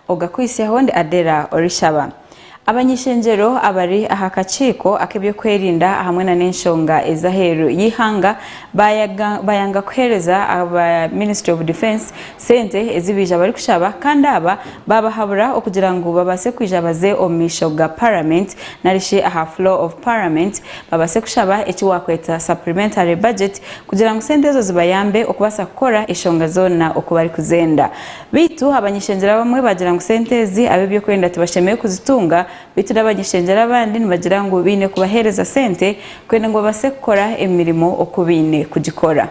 ogakwisi honde adera orishaba abanyishenjero abari ahakaciko akebyo kwerinda hamwe na n'enshonga ezaheru yihanga bayanga kuhereza aba Ministry of Defense sente ezibija bari kushaba kandi aba babahabura okugira ngo babase kwijabaze omisho ga Parliament narishe aha floor of Parliament babase kushaba ekiwakweta supplementary budget kugira ngo sente zo zibayambe okubasa kukora ishonga zona okubari kuzenda bitu abanyishenjero bamwe bagira ngo sente ezi abebyo kwenda tibashemeye kuzitunga bitu n'abanyishenjero abandi nibagira ngo bine kubahereza sente kwenda ngo base gukora emirimo okubine kugikora.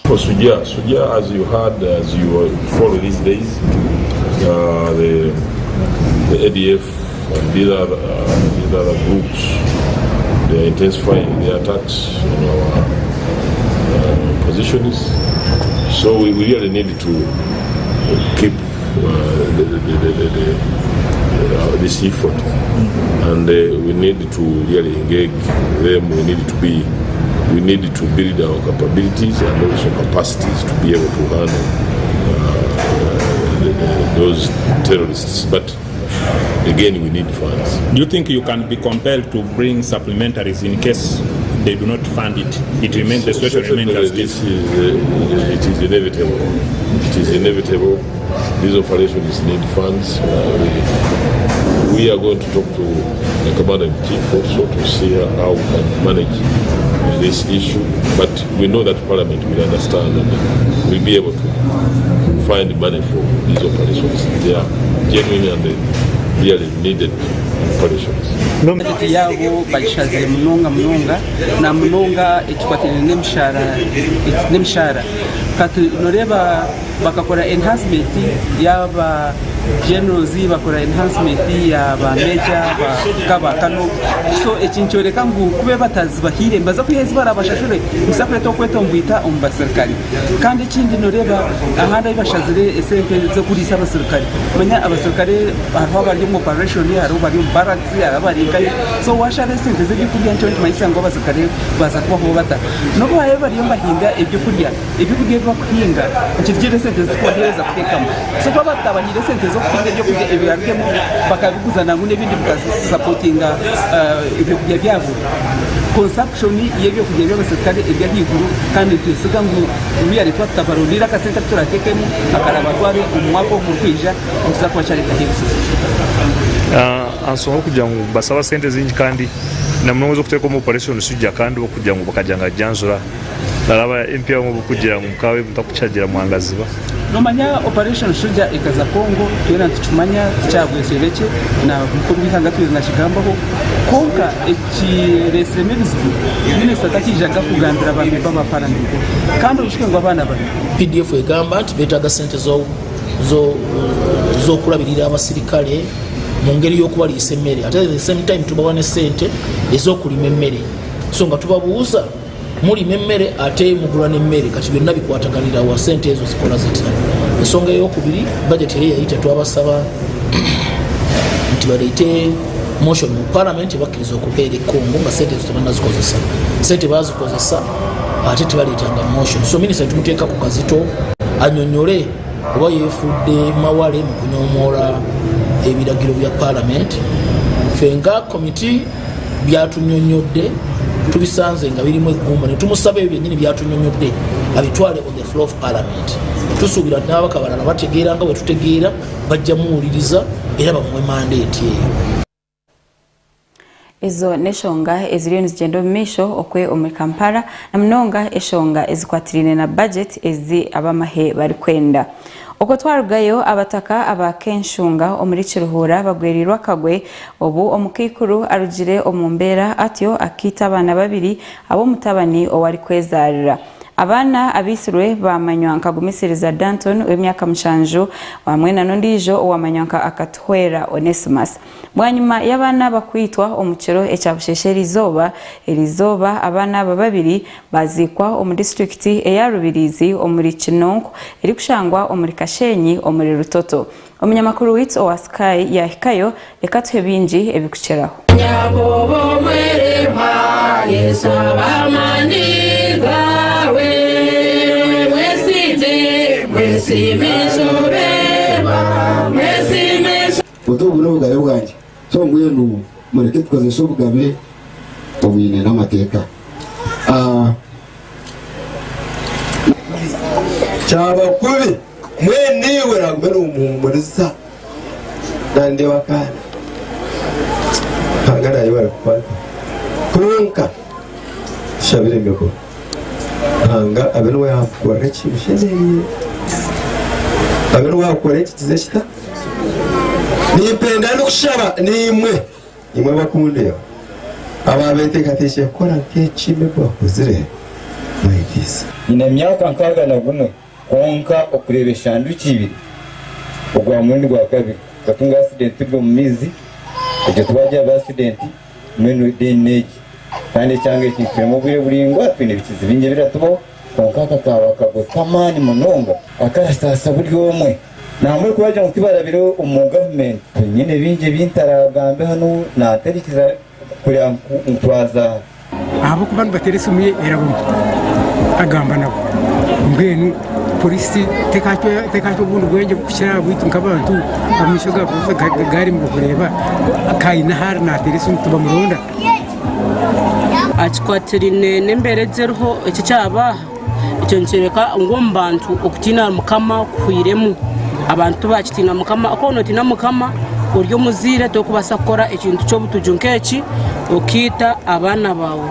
For Suja, as you heard, as you follow these days, the ADF and these other groups, they are intensifying their attacks on our positions. So we really need to keep this effort, and we need to really engage them. We need to build our capabilities and also capacities to be able to handle those terrorists. But again, we need funds. Do you think you can be compelled to bring supplementaries in case they do not fund it? It remains, the situation remains as this. It is inevitable. It is inevitable. These operations need funds. We are going to talk to the Commander-in-Chief also to see how we can manage this issue. But we know that Parliament will understand and will be able to find money for these operations. They are genuine and they really needed operations. Yabo bashaze munonga na munonga ekikwatire nemshara kati noreba bakakora enhancement yaba generals bakora enhancement yaba major bakabakano so ekinchoreka ngo kube batazibahire mbaza kuyezi barabashashure musakweto kweto mbita umbaserikali kandi ikindi noreba ahanda ibashazire esente zo kurisa abasirikali menya abasirikali aho bari mu operation yaro bari mu barracks abari kai so washare sente z'ibyo kurya cyo mayisa ngo abasirikali baza kubaho bata no baye bari mbahinga ibyo kurya bakuhinga ikigire sente zikohereza kutekamo so batabanyire sente zo kuhinga ibyo kurya ibirargemo bakabiguzana ngo n'ibindi bikasupportinga ibyo kurya byabo consumption y'ibyo kurya by'abasirikali ibyo higuru kandi twisiga ngo biyari twatabarurira kasenta turakekemo akaraba twari umwako mu kwija uzakwa cyari kahibse ansonga kugira ngo basaba sente zinji kandi namwe zo kuteka mu operation Suja kandi okugira ngo bakajanga janzura naraba MP mu kugira ngo mukawe mutakucagira mwangaziba nomanya operation Suja ikaza Kongo twera tuchumanya cyagwesereke na mukuru w'ihangatu na shigambaho konka ekiresemezwe minister takijaga kugambira abantu baba Parliament kandi ushike ngo abana bari PDF egamba ati betaga sente zo kulabirira abasirikale mu ngeri y'okubalisa emmere ate at the same time tubawane sente ez'okulima emmere so nga tubabuuza mulima emmere ate mugula n'emmere kati byonna bikwataganira wa sente ezo zikola zitya ensonga ey'okubiri budget eri yayita twabasaba nti baleete motion mu Parliament bakkiriza okubeera Kongo nga sente ezo tebannazikozesa sente baazikozesa ate tebaleetanga motion so minister tumuteeka ku kazito annyonnyole oba yeefudde mawale mu kunyoomoola ebiragiro bya Parliament fenga committee byatunyonyodde tubisanze nga birimu eggumba ne tumusaba ebyo byennyini byatunyonyodde abitwale on the floor of Parliament tusuubira n'abaka balala bategeera nga bwe tutegeera bajja muwuliriza era bamuwe mandate eyo. Izo neshonga eziriyo nizigenda omumisho okwe omu Kampala na mnonga eshonga ezikwatirine na budget ezi abamahe bari kwenda uko twarugayo abataka abakenshunga omuri Kiruhura bagwerirwa kagwe obu omukikuru arugire omumbera atyo akita abana babiri abo mutabani owari kwezarira abana abisirwe bamanywanka gumisiriza Danton w'emyaka 7 wamwe na nondijo owamanywanka akatwera Onesimus bwanyuma y'abana bakwitwa omukiro echabushesheri erizoba abana babiri bazikwa omu district eya Rubirizi omuri Kinonko eri kushangwa omuri Kashenyi omuri Rutoto omunyamakuru witso owaskai yahikayo reka tuhebinji ebikucheraho nyabobo mwere mpa yesaba maniga we mwesije mwesimishobe tubona ubugabe bwanjye so nguye nu mureke twaze ubugabe ubine n'amateka cyaba kubi mwene weragwe umumuriza nande wakana hangara yibara kwa kunka shabire mbeko hanga abeno yakora kibisheze abeno wakora ikize kita nipenda nukushaba nimwe bakundeba ababete kateshe kora nk'ekime bakuzire mwigisa ina myaka nkaga na gumwe konka okurebesha ndukibiri ogwa mundi gwa kabiri katunga accident bwo mumizi icyo twaje aba accident menu DNA kandi cyangwa ikitemo bure buringwa twine bikizi binge biratubo konka kakawa kagotamani munonga akarasasa buri omwe namwe kwaje mutibara biro umu government nyine binge bintaragambe hano na terikiza kuri mutwaza abo kubantu bateresumuye erabo agamba nabo mbwenu polisi tekacho bundu bwenje kushira bwitu nkabantu amishoga gari mu kureba akaina har na teresum tuba muronda achikwatirine nembere zerho iki cyaba icyo ncereka ngo mbantu okutina mukama kuiremu abantu bakitina mukama akono tina mukama uryo muzire to kubasakora ikintu cyo butujunkechi okita abana bawo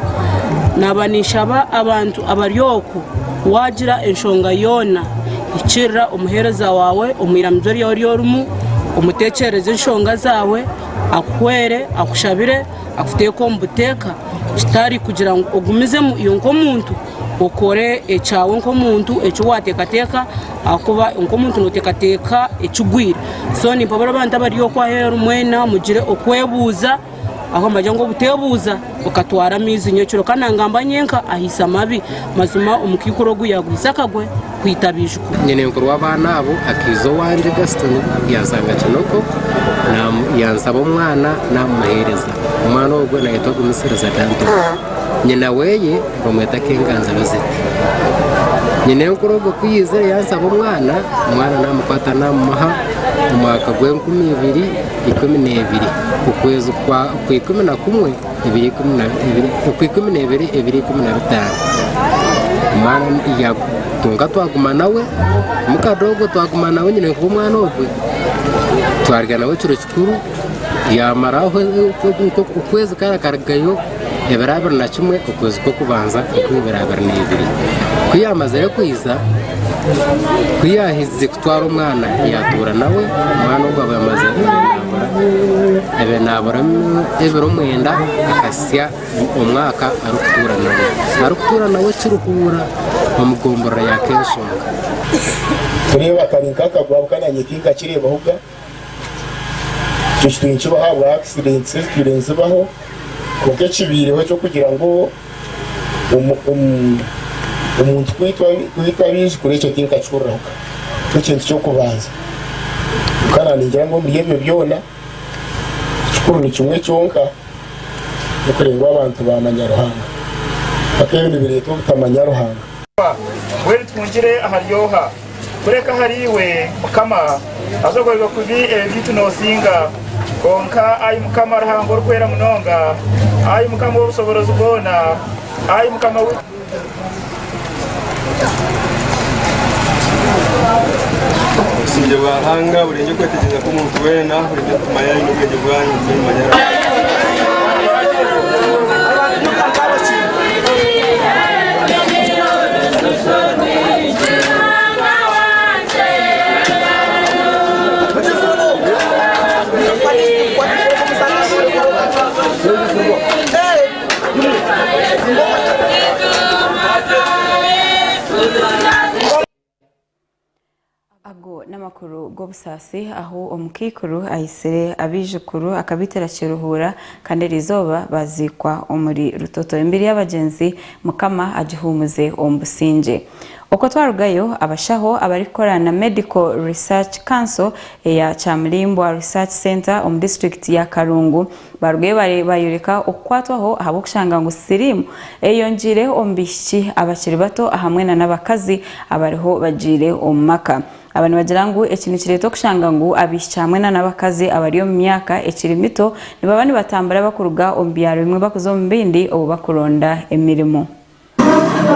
nabanishaba abantu abaryoko wagira enshonga yona ikira umuhereza wawe umwiramzori yoryorumu umutekereze enshonga zawe akwere akushabire akuteko mbuteka kitari kugira ngo ogumize iyo nkomuntu okore echawe nkomuntu echo watekateka akuba nkomuntu notekateka echugwira so ni pabara abantu abariyo kwa hero mwena mugire okwebuza aho majango butebuza ukatwara mizi nyecuro kana ngamba nyenka ahisa mabi mazuma umukikuro guyaguhisakagwe kwitabijwe nyene nkorwa abana abo akizo wanje Gaston yazanga kinoko na yansaba umwana namuhereza umwana ogwe na yitwa gumisereza danto nyina weye bamweta kenganza bazete nyine nkorogo kuyizera yansaba umwana namukwata namuha umwaka gwe 2012 ukwezi kwa 11 2015 umwana ya tunga twaguma nawe mukadogo twaguma nawe nyine ku mwana ogwe twarga nawe ciro kikuru yamaraho ukwezi karagayo eberabara na kimwe ukwezi ko kubanza kwiberabara n'ibiri kuyamaze yo kwiza kuyahize kutwara umwana yatura nawe umwana ubwo bamaze nabara ebero mwenda akasya umwaka arukutura nawe kiruhura bamugombora yakeshonga tureba karinka kagwabukana nyikinga kireba huga cyishwincho bahabwa accidents kirenze baho kuko kibiriho cyo kugira ngo umuntu kwitwa bizi kuri cyo kinka cyurahuka ikintu cyo kubanza kana ningira ngo mbiyebyo byona kuri kimwe cyonka ukurengwa abantu bamanyaruhanga akayone bireto tamanyaruhanga weri twungire aharyoha kureka hariwe mukama azogorwa kubi bitu nosinga konka ayi mukama rahango rukwera munonga ayi mukama w'ubusoborozi bwona ayi mukama sinje bahanga urenje kwetegeza ko umuntu wena urenje kumanya n'ubwenge bwanyu kumanya ago n'amakuru go busasi aho omukikuru ayisere abijukuru akabitera kiruhura kandi rizoba bazikwa omuri rutoto imbere y'abagenzi mukama agihumuze ombusinje uko twarugayo abashaho abarikora na Medical Research Council ya Chamlimbo Research Center district ya Karungu barugaye bayureka okwatwaho ahabo kushanga ngo sirimu eyonjire ombishyi abakiri bato ahamwe n'abakazi abariho bagire omaka abantu bagira ngo ikintu kireto kushanga ngo abishyamwe n'abakazi abariyo mu myaka ekiri mito niba bani batambara bakuruga ombyaro bimwe bakuzo mu bindi obo bakuronda emirimo.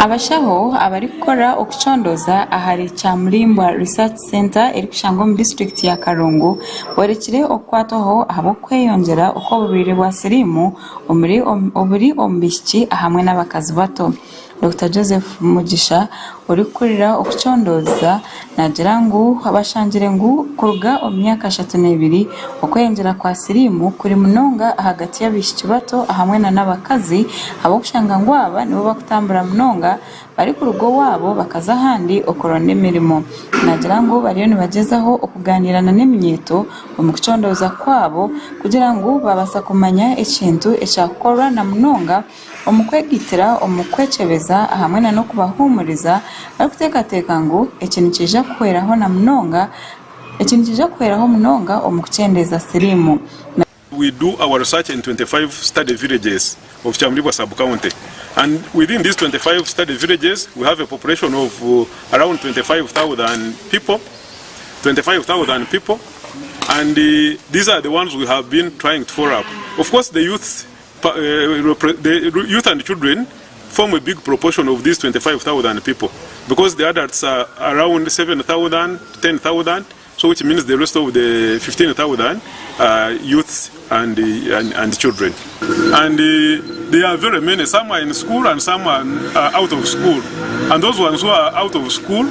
Abashaho abari gukora okucondoza ahari Kyamulimbwa Research Center eri kushanga mu district ya Karongo borekire okwatoho abo kweyongera uko bubiri bwa sirimu oburi ombishiki ahamwe n'abakazi bato. Dr. Joseph Mugisha uri kurira okucondoza nagira ngo abashangire ngo kuruga omyaka 32 okweyongera kwa sirimu kuri munonga hagati y'abishiki bato ahamwe n'abakazi abo kushanga ngo aba nibo bakutambura munonga bari ku rugo wabo bakaza handi okorona emirimo. Nagira ngo bariyo nibagezaho okuganirana n'eminyeto mu kucondoza kwabo kugira ngo babasa kumanya ekintu ekyakorwa na munonga omukwegitira omukwechebeza ahamwe no kubahumuriza bari kutekateka ngo ekintu kija kweraho na munonga omukuchendeza sirimu. We do our research in 25 study villages of Kyamulimbwa sub-county, and within these 25 study villages we have a population of around 25,000 people, and these are the ones we have been trying to follow up. Of course, the youth and children form a big proportion of these 25,000 people, because the adults are around 7,000, 10,000, so which means the rest of the 15,000 are youths and children. And they are very many. Some are in school and some are out of school. And those ones who are out of school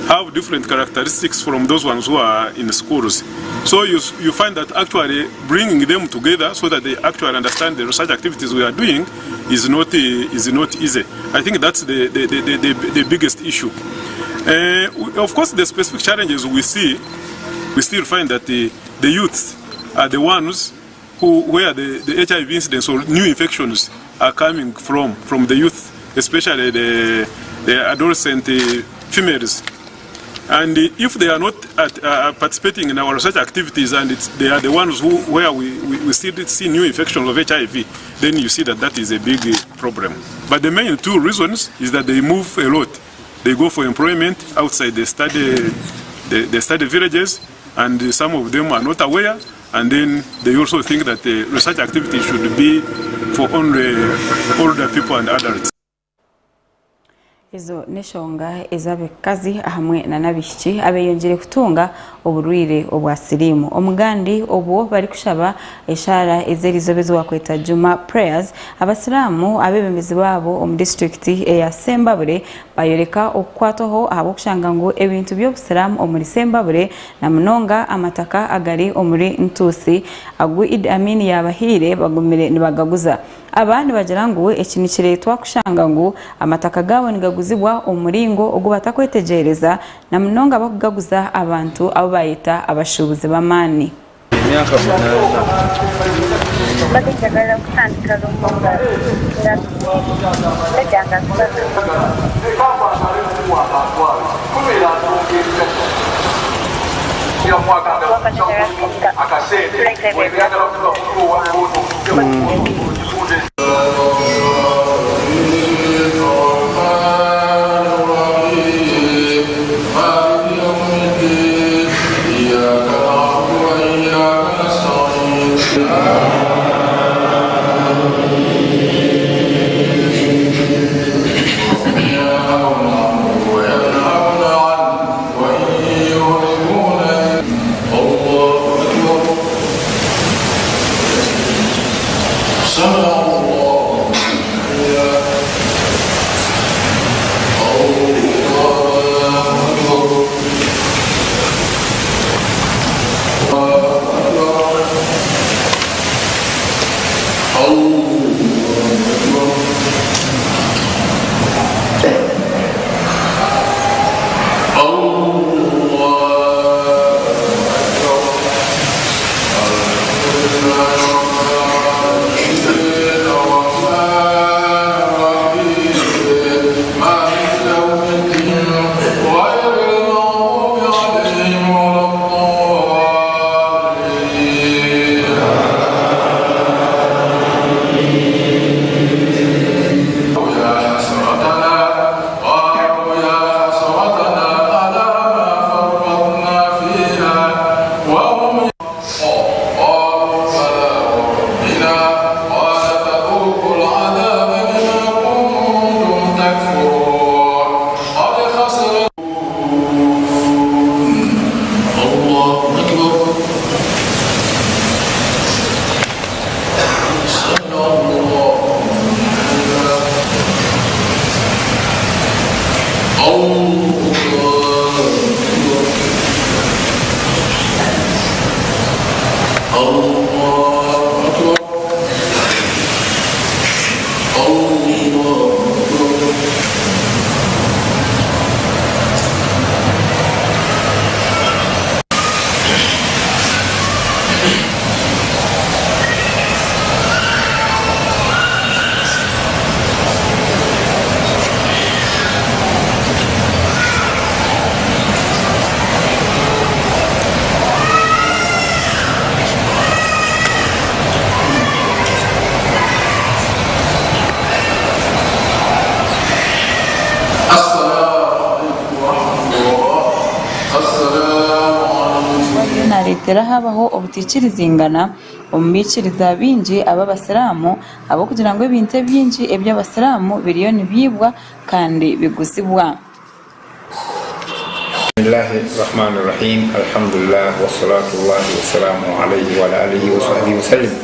have different characteristics from those ones who are in schools. So you find that actually bringing them together so that they actually understand the research activities we are doing is not easy. I think that's the biggest issue. Of course, the specific challenges we still find that the youths are the ones where the HIV incidents or new infections are coming from the youth, especially the adolescent females. And if they are not participating in our research activities, and they are the ones where we still see new infections of HIV, then you see that is a big problem. But the main two reasons is that they move a lot. They go for employment outside the study villages, and some of them are not aware, and then they also think that the research activity should be for only older people and adults. Izo neshonga ezabekazi ahamwe na nabishiki abeyongere kutunga oburwire obwa sirimu. Omugandi obwo bari kushaba eshara ezerizobezo wakweta Juma prayers. Abasilamu abebemezi babo omu district ya Sembabure bayoreka okwatoho abo kushanga ngo ebintu by'obusiramu omuri Sembabure na munonga amataka agari omuri Ntusi agu Idi Amin yabahire bagumire nibagaguza. Abandi bagira ngo ekintu kiretwa kushanga ngo amataka gawo nigaguzibwa umuringo ogo batakwetegereza na munonga bakugaguza abantu abo bayita abashubuzi bamani. Myaka munana bagenda kutandika rumunga ndajanga Some naletera habaho obutikirizingana omubikiriza bingi ab'abasiraamu abo kugira ngo ebintu bingi eby'abasiraamu biriyo nibyibwa kandi biguzibwa. Bismillahirrahmanirrahim. Alhamdulillah wassalatullahi wassalamu alayhi wa alihi wa sahbihi wasallam.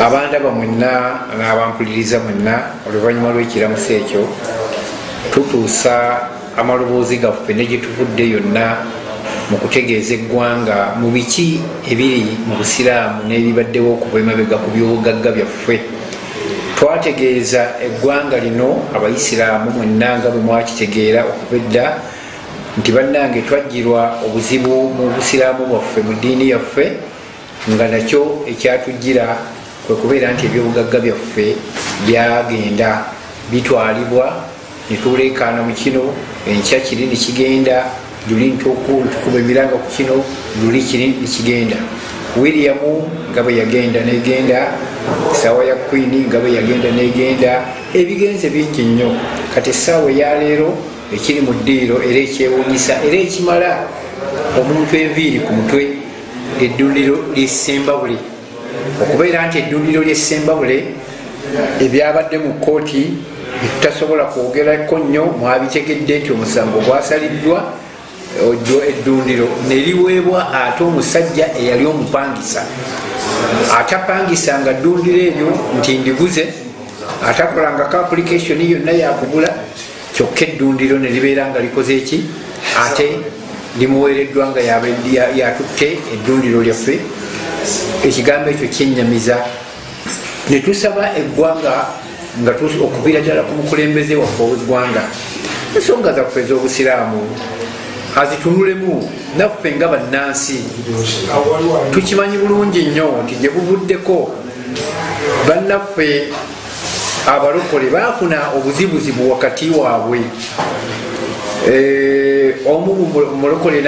Abantu abamwenna n'abampuliriza mwenna oluvannyuma lw'ekiramuso ekyo tutuusa amaloboozi gaffe ne gye tuvudde yonna mu kutegeeza eggwanga mu biki ebiri mu busiraamu n'ebibaddewo okuva emabega ku by'obugagga byaffe. Twategeeza eggwanga lino abayisiraamu mwenna nga bwe mwakitegeera okuva edda nti bannange twajjirwa obuzibu mu busiraamu bwaffe mu ddiini yaffe nga nakyo ekyatujjira kwe kubeera nti ebyobugagga byaffe byagenda bitwalibwa ne tuleekaana mu kino, enkya kiri ne kigenda, luli ntukuba emiranga ku kino, luli kiri ne kigenda. William nga bwe yagenda negenda, essaawa ya Queen nga bwe yagenda negenda, ebigenze bingi nnyo. Kati essaawa eyaleero ekiri mu ddiiro era ekyewuunyisa era ekimala omuntu enviiri ku mutwe, eddundiro ly'Essembabule. Okubeera nti eddundiro ly'Essembabule ebyabadde mu kkooti tutasobola kwogerako nnyo, mwabitegedde nti omusango gwasaliddwa, eddundiro ne liweebwa ate omusajja eyali omupangisa. Atapangisanga ddundiro eryo nti ndiguze, atakolangako application yonna yakugula, kyokka eddundiro ne libeera nga likoze eki, ate limuweereddwa nga yatutte eddundiro lyaffe. Ekigambo ekyo kyennyamiza. Ne tusaba eggwanga nga okuviira ddala ku mukulembeze waffe ow'eggwanga, ensonga zaffe ez'obusiraamu azitunulemu. Naffe nga bannansi tukimanyi bulungi nnyo nti gye buvuddeko bannaffe abalokole baafuna obuzibuzibu wakati waabwe. Omu mulokole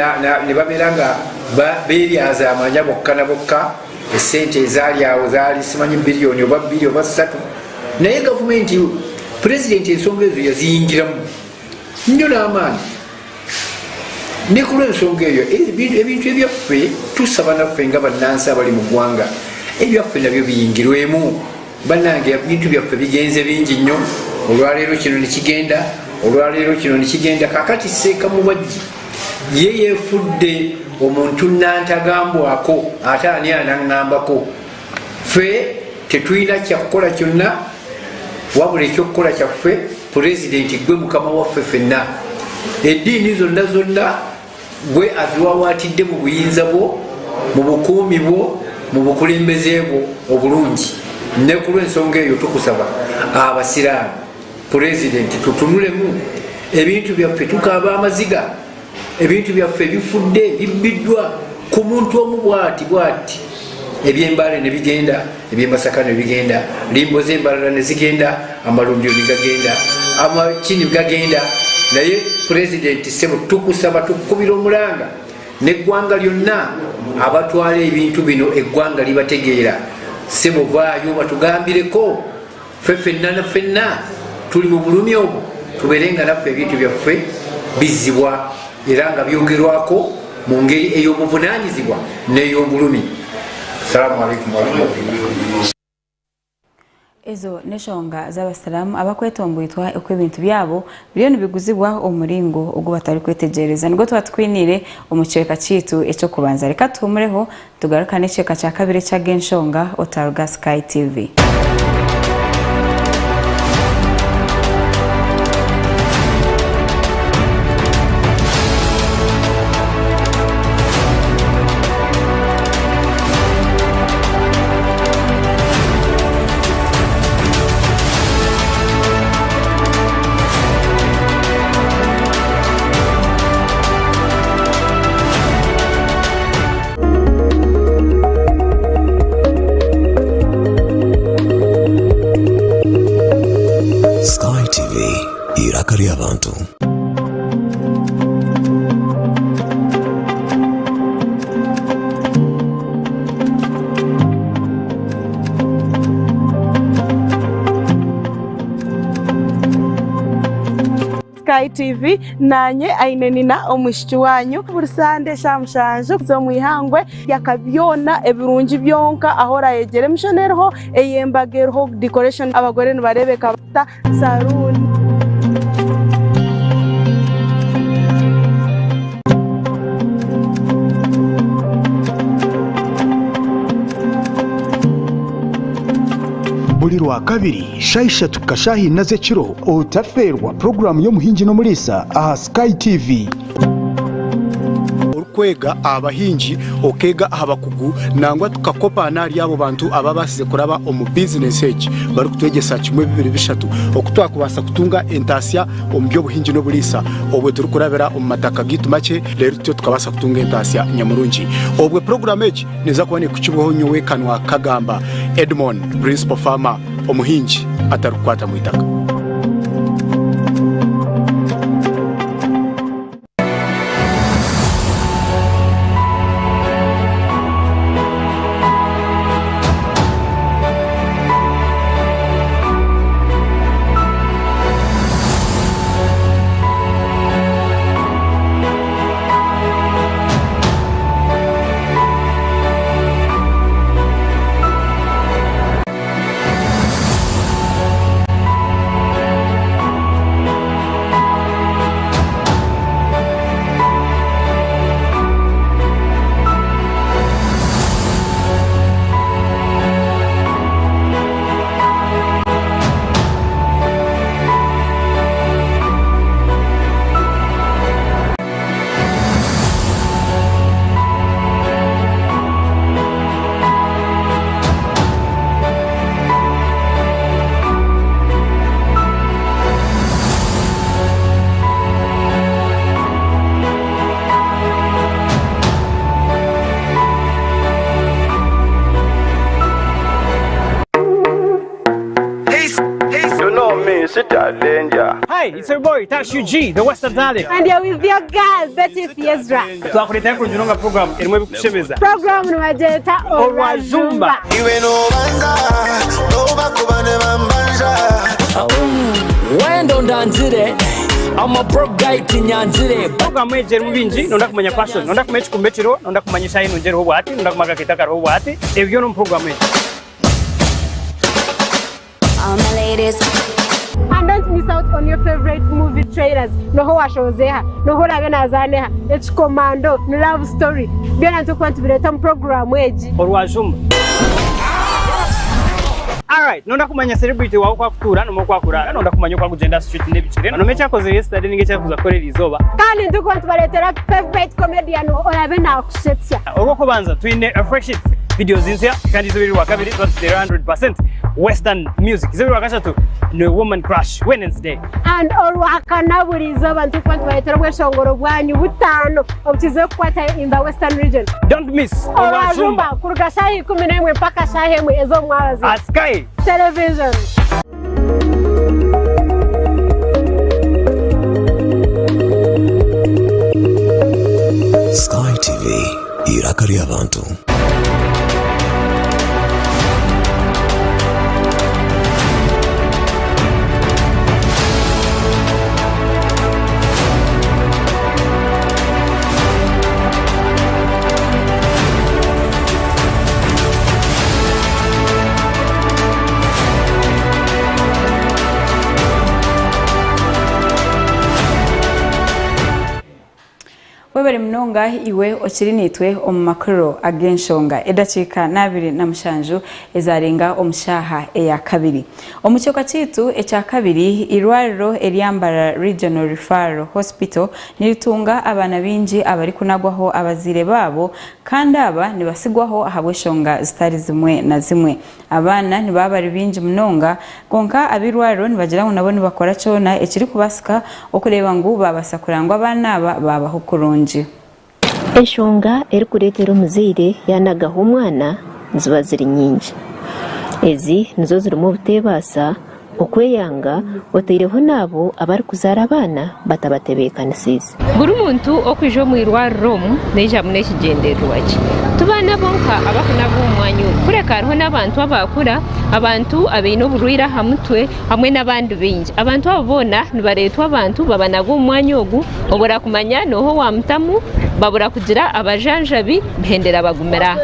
ne babeera nga beeryaza amanya bokka na bokka, essente ezaali awo zaali simanyi biliyoni oba 2 oba 3, naye gavumenti pulezidenti ensonga ezo yaziyingiramu nnyo n'amaanyi. Ne ku lw'ensonga eyo ebintu ebyaffe tusaba naffe nga bannansi abali mu ggwanga ebyaffe nabyo biyingirwemu. Bannange ebintu byaffe bigenze bingi nnyo, olwaleero kino ne kigenda, olwaleero kino ne kigenda. Kaakati Seeka Mubajji ye yeefudde omuntu nantagambwako, ate ani anaŋŋambako. Ffe tetulina kyakukola kyonna wabula ekyokukola kyaffe pulezidenti gwe mukama waffe ffenna. Eddiini zonna zonna gwe aziwawaatidde mu buyinza bwo, mu bukuumi bwo, mu bukulembeze bwo obulungi. Ne ku lw'ensonga eyo tukusaba abasiraamu, pulezidenti tutunulemu ebintu byaffe, tukaaba amaziga. Ebintu byaffe bifudde bibbiddwa ku muntu omu bwati. Eby'Embale ne bigenda, eby'Masaka ne bigenda, limbo z'Embalala ne zigenda, amalundiro ne gagenda, amakini gagenda. Naye pulezidenti ssebo tukusaba, tukubira omulanga n'eggwanga lyonna abatwala ebintu bino eggwanga libategeera. Ssebo vaayo batugambireko, ffe ffenna tuli mu bulumi obwo, tubeere nga naffe ebintu byaffe bizzibwa era nga byogerwako mu ngeri ey'obuvunaanyizibwa n'ey'obulumi. Assalamu alaikum warahmatullah. Ezo neshonga z'abasiraamu abakwetomboitwa uko ebintu byabo biriyo nibiguzibwa omuringo ogwo batari kwetegereza. Nigo tuba twinire omucweka kitu ekyo kubanza. Reka tuhumureho tugaruka n'ekicweka cya kabiri cya Genshonga Otaruga Sky TV. Sky TV nanye ainenina omushiki wanyu bursande shamushanjo zo mwihangwe yakabyona ebirungi byonka ahora yegere mishonerho eyembagerho decoration abagore nibarebe kabata salon. buli lwa kabiri shaisha tukashahi naze kiro otaferwa programu yo muhingi no mulisa aha Sky TV. Kwega abahingi okega abakugu nangwa tukakopa nari abo bantu ababasize kuraba omu business age bari kutwegesa kimwe 2-3 okutwakubasa kutunga entasya omu byo buhingi no bulisa obwe turi kurabera omu mataka gitu make rero tyo tukabasa kutunga entasya nyamurungi obwe program age neza kubone kukibuho nyowe kanwa kagamba Edmond principal farmer omuhingi atarukwata mu itaka. Hi, it's your boy Tashu G, the Western Talent. And you're with your girl, Betty Fiesra. Twakureta kunjunga program irimo bikushemeza. Program nwajeta Orwajumba. Iwe no banza, no bakubane bambanja. Wendo ndanzire. I'm a broke guy kinyanzire. Program eje rubinji nonda kumanya fashion, nonda kumenya kumbetiro, nonda kumanyisha ino njero hobati, nonda kumaga kitaka hobati. Ebyo no program eje. All my ladies. And don't miss out on your favorite movie trailers. Noho washozeha, noho rabenazaneha, H Commando, Love Story. Byona tukwantu bileta mu program eji. Orwajumba. Alright, nonda kumanya celebrity wawo kwa kutura no kwa kurara, nonda kumanya kwa kugenda street nebicire. No mecha koze yesterday ningecha kuza korera izoba. Kandi tukwantu baletera favorite comedian orabena kushetya. Oro kubanza twine a fresh hit. Videos insia kandi zibiri wa kabiri that's 100% Western music. Zibiri wa kashatu no Woman Crush Wednesday. And orwakana burizo bantu kwantu baletera bweshongoro bwanyu butano obukize kwata in the Western region. Don't miss Orwajumba kurugashahi 11 mpaka shahemwe ezo mwabazi. Sky Television. Sky TV irakari abantu. Webere mnonga iwe ochirinitwe omumakuru agenshonga edachika nabiri na mushanju ezarenga omushaha eya kabiri. Omuchoka chitu echa kabiri irwariro Eliambara Regional Referral Hospital niritunga abana binji abari kunagwaho abazire babo kandi aba nibasigwaho ahabweshonga zitari zimwe na zimwe. Abana nibabari binji mnonga konka abirwariro nibagira ngo nabo nibakora cyona ekiri kubasika okureba ngo babasakurangwa abana babaho kurungi. Eshonga eri kuretera omuzaire yanagaho omwana ziba ziri nyingi. Ezi nizo zirimu obutebasa okweyanga otaireho nabo abari kuzara abana batabatebekanisize. Buri muntu okwija omu irwariro neija mu n'ekigendererwa kye. Tubana bonka abakuna b'omwanya kureka hariho n'abantu abakura, abantu abaine oburwaire aha mutwe hamwe n'abandi bingi. Abantu abo boona nibareetwa abantu babanaga omwanya ogu obura kumanya noho wamutamu babura kugira abajanjabi bihendera bagumira.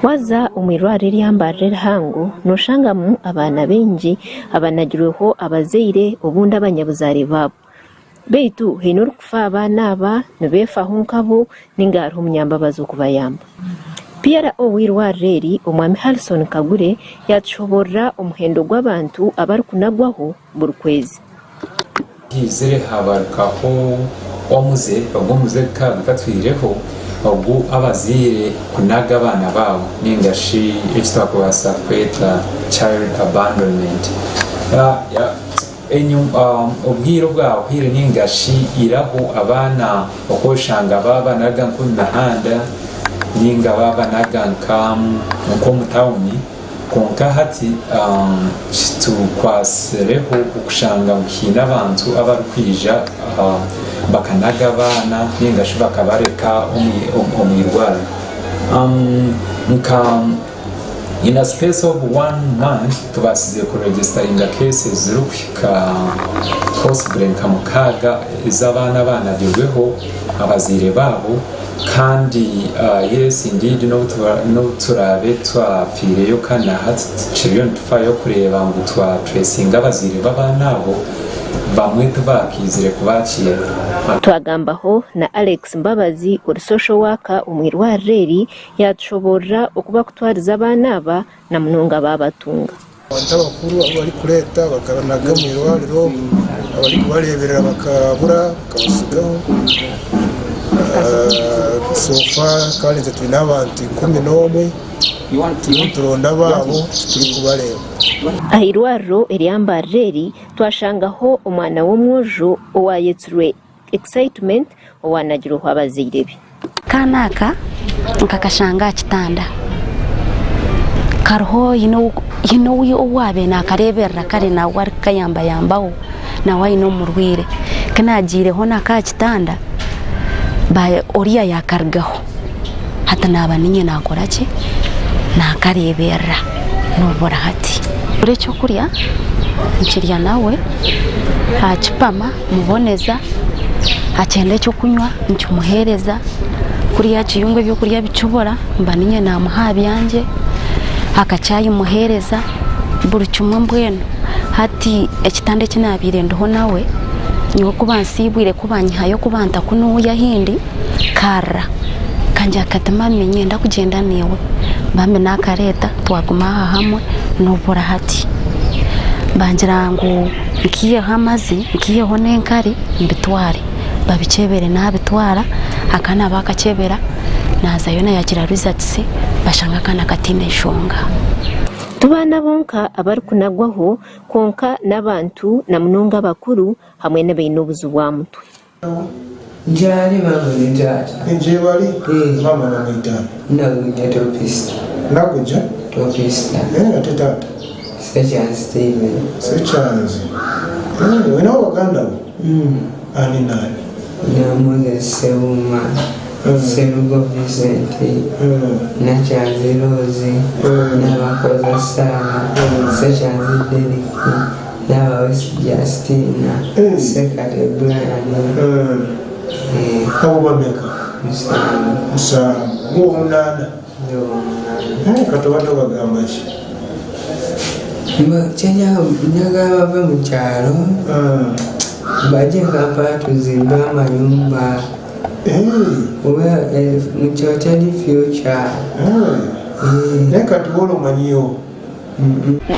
Waza omu irwariro eryambarira hangu noshangamu abaana bingi abanagirweho abazaire obundi abanyabuzare babo. Beitu haine orikufa abaana aba nibeefaho nkabo ninga hariho omunyambabazi okubayamba. Pierre ow'irwariro eri omwami Harrison Kagure yatushoborera omuhendo gw'abantu abarikunagwaho buri kwezi. Hizire habarukaho omuze ogw'omuze katwireho ogu abazaire kunaga abaana baabo ningashi ekitwakubaasa kweta child abandonment. Obwire bwahwire ningashi iraho abaana okoshanga babanaga nkumihanda ninga babanaga nkomutawuni konka hati tukwasireho okushanga muhiine abantu abarikwija bakanaga abaana ningashi bakabareka omu irwariro. In a space of 1 month, tubasize kuregisteringa cases zirukuhika possibly nka mukaga iz'abana banagirweho abazaire babo kandi yes indeed no turabe twafireyo kana hati tukiriyo nitufayo kureba ngo twatracinga abazaire b'abana abo bamwe tubakizire kubakira. Twagambaho na Alex Mbabazi uri social worker omu irwariro eri yatushoborera okuba kutwariza abaana aba na munonga babatunga. Abantu abakuru abari kureta bakabanaga mu irwariro abari kubareberera bakabura bakabasigaho. Sofa kalinze turi n'abantu 11 turonda babo turi kubareba. Ahirwariro eryambariro eri twashangaho omwana w'omwojo owayetsirwe excitement owanagireho abazaire be. Kanaka nkakashanga kitanda karho yino owabe nakareberera kare nawe arikayamba yambaho nawe ino murwire kanagireho naka kitanda ba oriya yakargaho hata nabaninye nakora ki nakareberera nobora hati urecho kurya nkirya nawe akipama muboneza akende cyo kunywa ncyumuhereza kuriya kiyungwe byo kurya bicubora mbaninye namuha byanje akacyayi muhereza buri cyumwe mbweno hati ekitande kinabire ndoho nawe nyo kubansibwire kubanyihayo kubanta kunuya hindi kara kanja katama menye nda kugenda newe bambe nakareta twaguma hamwe nobora hati bangira ngo nkiye hamazi nkiye honenkari mbitware babicebere nabitwara akana bakacebera naza yona yagira results bashanga kana katine shonga. Tubana bonka abari kunagwaho konka n'abantu na munonga bakuru hamwe n'abaine obuzu bwa mutwe. Njali mama njali. Nje bali? Mama na mwita. Naguja topista. Naguja? Topista. Atata. Sechanzi Steven. Sechanzi. Wena waganda? Ani nani? Na Moses Seuma. Serugo Vicente. Na Chanzi Rose. Na Makoza Sara. Sechanzi Deriki. Na Wawesi Justina. Sekate Brian. Kau bameka? Musa. Nguo mnana? Katobato bagamba ki? Chenya nyaga bava mu cyaro baje Kampala tuzimba amayumba mu cyaro cyari future reka tubone umanyiyo.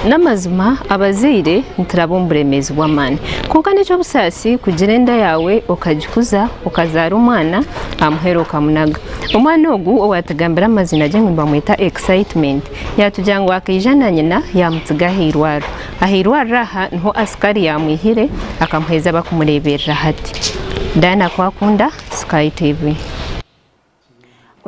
Namazima abazaire ntirabumbiremezi bw'amani konka n'ekyo busasi kugira enda yawe okagikuza okazara omwana amuhera okamunaga. Omwana ogu owatugambira amazina jangu bamwita excitement yatujya ngo akijana nyina yamutiga ahirwaro aha niho askari yamwihire akamuheza bakumureberera hati Dana Kwakunda, Sky TV.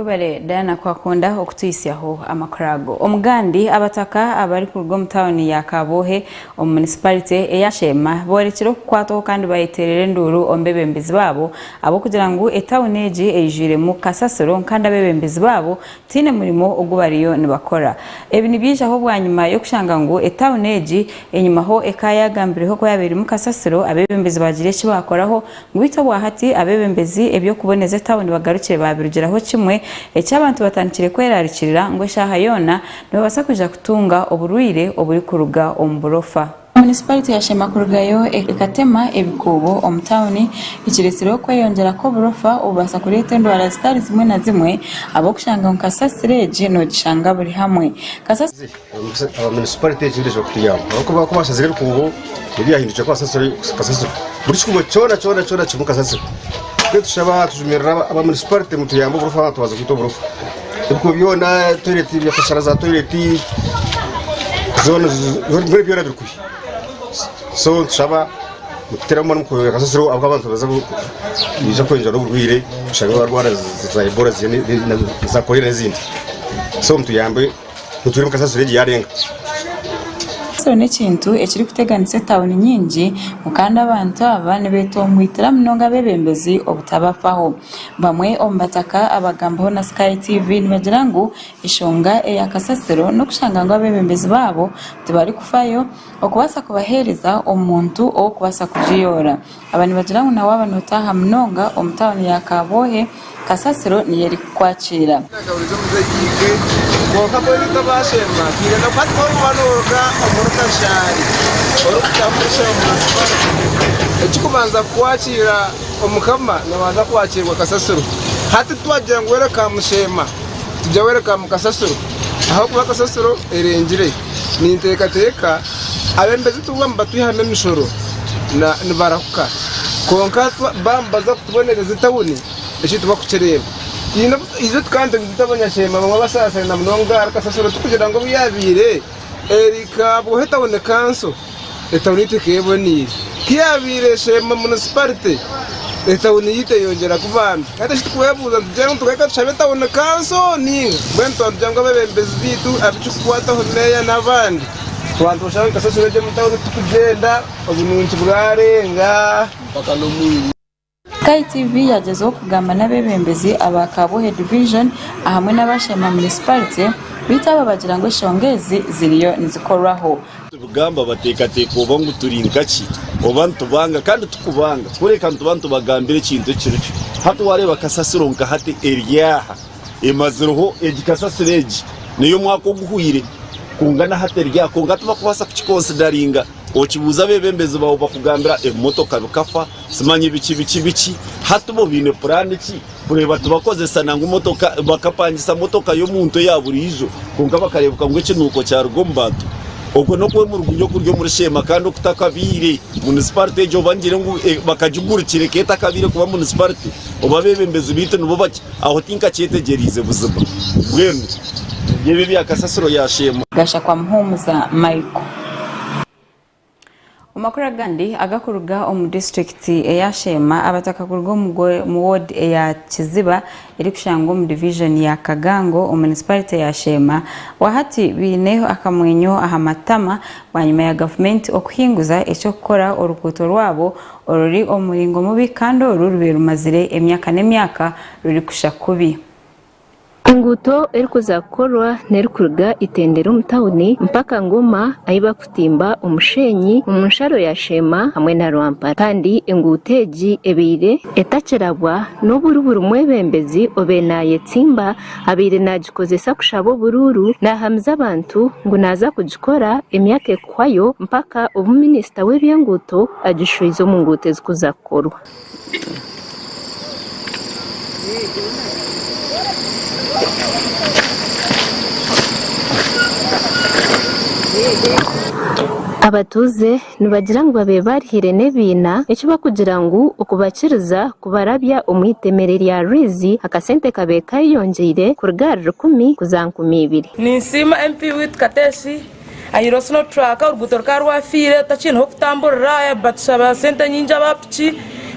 Ubale Diana kwakunda okutuyisyaho amakarago omugandi abataka abari ku rugo mutawuni ya Kabohe municipality eyashema borekero kukwataho kandi bayiterere nduru ombebembezi babo abo kugira ngo etawuni eji ejire mu kasasiro kandi abebembezi babo tine murimo ogubariyo nibakora ebi nibyijaho bwanyuma yo kushanga ngo etawuni eji enyuma ho ekayagambireho ko yabiri mu kasasiro abebembezi bagire ki bakoraho ngo bitobwa hati abebembezi ebyo kuboneza etawuni bagarukire babirugeraho kimwe ecy'abantu batandikire kwerarikirira ngo shaha yona nibabasa kuja kutunga oburwire oburi kuruga omburofa municipality yashema kurugayo ekatema ebikubo omutawuni ikiresero ko yongera ko burofa ubasa kurete ndwara zitari zimwe na zimwe abo kushanga nkasasire no gishanga buri hamwe kasasire municipality yindeje kutiyamba bako basazire kubo yahinduje ko kasasire buri kikubo cyona kimuka kasasire tushaba tujumirira aba municipality mutuyamba burofa tubaza kwito burofa ibiko byona toilet yakashara za toilet zone muri byora birikuye so tushaba muteramo n'umukoyo kasasiro abwo abantu baza bija kwinjira n'ubwire ushaka barwara za Ebola za kolera n'izindi so mutuyambe muturi mu kasasiro yarenga so nekintu ekiri kuteganise tawuni nyingi mukanda abantu abane beto mwitira mnonga bebembezi obutabafaho bamwe ombataka abagambaho na Sky TV nibagira ngo ishonga eya kasasiro no kushanga ngo abebembezi babo tubari kufayo okubasa kubahereza omuntu o kubasa kujiyora abani bagira ngo nawe abantu taha mnonga omutawuni ya Kabohe kasasiro ni yeri kwakira Boka boli tabashema kire no patko wanoga omurka shari orukamusha omusipara ekikubanza kwakira omukama nabanza kwakirwa kasasiro hati twagira ngo wereka mushema tujya wereka mu kasasiro aho kuba kasasiro erengire ni teka abembezi tugamba tuyihame mishoro na nibarakuka konka bambaza kutubonereza tawuni eshituba kucereba izo tukante zitabanya shema bamwe basasa na mnonga kasasiro tukugira ngo biyabire erika buhetabone kanso etawunite kebonire kiyabire shema municipality etawuni yite yongera kuvana hata shitukuyebuza tujya tukeka tushabe tawune kanso ninga bwento tujanga bebembezi bitu abicukwata honeya nabandi twantu shawe kasasiro je mutawuni tukugenda obununci bwarenga paka no mu Sky TV yagezeho kugamba n'abebembezi aba Kabohe division ahamwe n'abashema municipality bitaba bagira ngo shongezi ziriyo nizikoraho ubugamba batekateka uba ngo turingaki obantu banga kandi tukubanga kureka abantu bagambire kintu kirucyo hato wareba kasasiro nka hati eriyaha emaziroho egikasasireji niyo mwako guhuire kungana hati rya konga tuba kubasa kukikonsidaringa okibuza bebembezi bawo bakugambira emotoka rukafa simanye biki hatubo bine plan ki kureba tubakozesa nangu motoka bakapangisa motoka yo muntu yaburijo kunga bakarebuka ngo kinuko cya rugombatu ubwo no kwe mu rugunyo kuryo muri shema kandi okutakabire municipality jo bangire ngo bakajugurikire keta kabire kuba municipality obabebembezi bite nubo baki aho tinka cyetegerize buzima bwenu yebe byakasasiro yashema gasha kwa muhumuza Michael Umakura gandi agakuruga omu district eyashema abataka kuruga mu ward ya Kiziba iri kushango mu division ya Kagango omu municipality ya Shema wahati bineho akamwenyo ahamatama banyuma ya government okuhinguza ecyo gukora orukuto rwabo oruri omuringo mubi kandi orurubera rumazire emyaka n'emyaka ruri kushakubi Inguto erikuzakorwa nerikuruga itendero mutawuni mpaka Ngoma aiba kutimba umushenyi umunsharo ya Shema hamwe na Rwampa kandi inguteji ebire etacherabwa n'oburuburu mwebembezi obenaye tsimba abire nagikozesa kushabo bururu na hamza abantu ngo naza kugikora emyaka kwayo mpaka obuminista w'ebyenguto agishoizo mu ngute zikuzakorwa abatuze nibagira ngo babe barihire nebina ecyo bakugira ngo ukubakiriza kubarabya umwitemere rya rizi akasente kabe kayongere ku rugari 10 kuzankumi 2 nisima MP with Kateshi ayirosno track uruguto rwafire takintu kutamburira batsaba sente nyinja bapci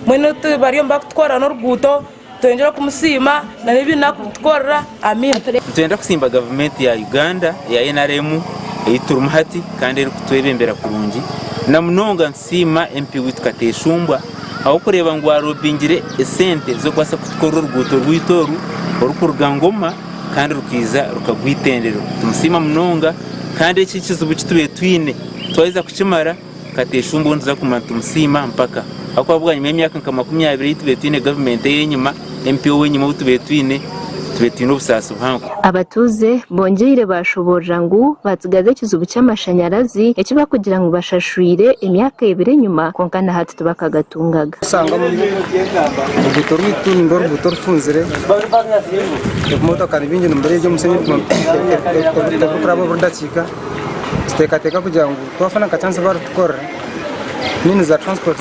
mwene bariyo mbakutwara no ruguto tuyongera kumusima na nibi nakutukorera amina. Tuyenda kusimba government ya Uganda ya NRM eyiturumahati kandi eri kutwebembera kurungi na munonga nsima MP witukateshumbwa aho kureba ngo arobingire esente zo kwasa kutukora uruguto rwitoru orukurugangoma kandi rukiza rukagwitendero tumusima munonga kandi iki kizubu kitube twine twaiza kuchimara kateshumbwa nza kumanta tumusima mpaka ako abwanye myaka nka 20 tube twine government yenyuma MP wenyuma tube twine ubusasi buhango. Abatuze bongeire bashoborra ngo batugaze kizubu cy'amashanyarazi ekiba kugira ngo bashashwire emyaka 2 nyuma konkana hati tubakagatungaga. Usanga mu buto rw'ituni ndo rubuto rufunzire imodoka nibingi numbere yo musenyi kurabo rudakika stekateka kugira ngo twafana ka chance barutukora nini za transport